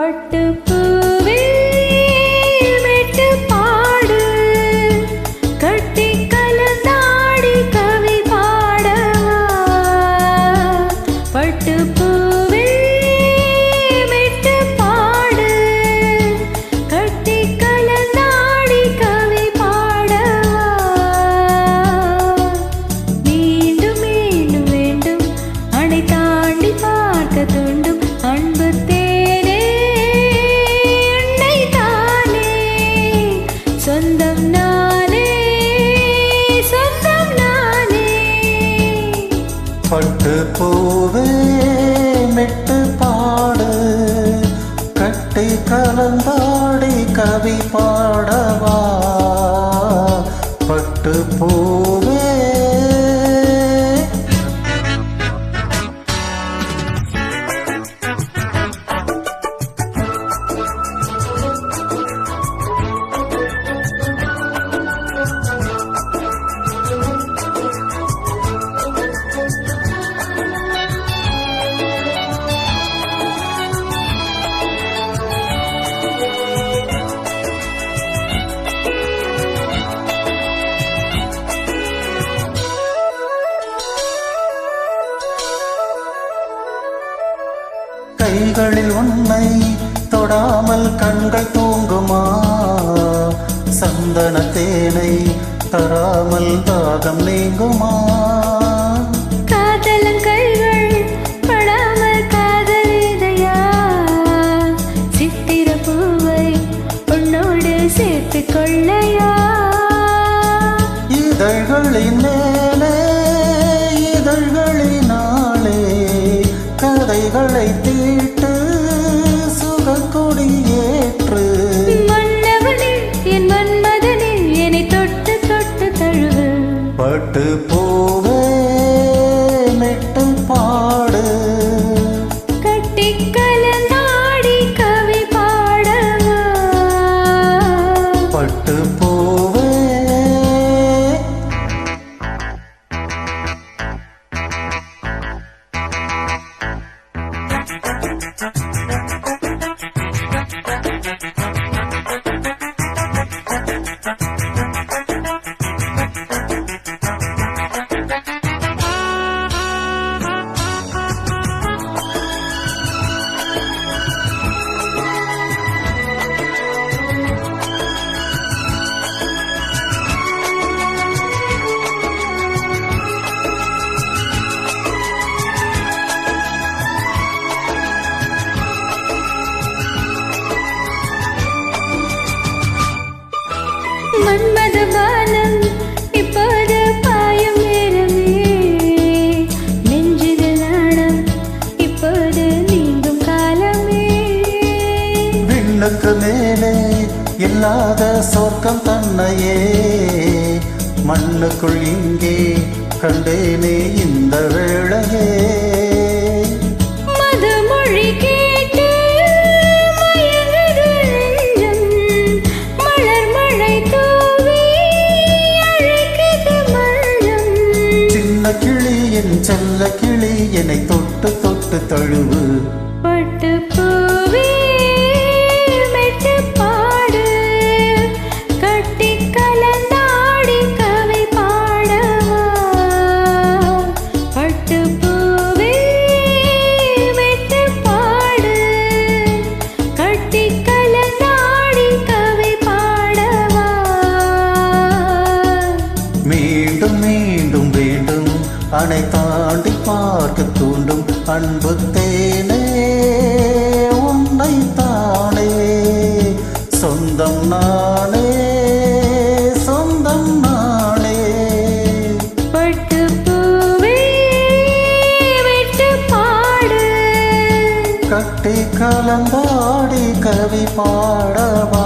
பட்டுப்பூவே மெட்டு பாடு கட்டி கலந்தாடி கவி பாடவா பட்டுப்பூவே மெட்டு பாடு கட்டி கலந்தாடி கவி பாடவா மீண்டும் மீண்டும் வேண்டும் அணை தாண்டி பார்க்க தூண்டும் அன்பு சொந்தம் நானே சொந்தம் நானே பட்டு பூவே மெட்டு பாடு கட்டி கலந்தாடி கவி பாடவா பட்டு பூவே கைகளில் உன்னை தொடாமல் கண்கள் தூங்குமா சந்தன தேனை தராமல் தாகம் நீங்குமா காதலன் கைகள் படாமல் காதலிதையா சித்திர பூவை உன்னோடு சேர்த்து கொள்ளையா இதழ்களின் மேலே இதழ்களினாலே கதைகளை தீட்டு சுகக்கொடியேற்று மன்னவனே என் மன்மதனே என்னை தொட்டு தொட்டு தழுவு பட்டு பூவே மெட்டு பாடு கட்டி கலந்தாடி கவி பாடவா பட்டு பூவே மன்மத பானம் இப்போது பாயும் நேரமே நெஞ்சில் நாணம் இப்போது நீங்கும் காலமே விண்ணுக்கு மேலே இல்லாத சொர்க்கம் தன்னையே மண்ணுக்குள் இங்கே கண்டேனே இந்த வேளையே மதுமொழி கேட்டு மயங்குது நெஞ்சம் மலர் மழை தூவி அழைக்குது மனம் சின்ன கிளியின் செல்ல கிளி என்னை தொட்டு தொட்டு தழுவு பட்டு பூவே மெட்டு பாடு கட்டி கலந்தாடி கவி பாடவா பட்டு பூவே மெட்டு பாடு கட்டி கலந்தாடி கவி பாடவா மீண்டும் மீண்டும் வேண்டும் அணை தாண்டி பார்க்க தூண்டும் அன்பு தேனே உன்னை தானே சொந்தம் நானே சொந்தம் நானே பட்டு பூவே மெட்டு பாடு கட்டி கலந்தாடி கவி பாடவா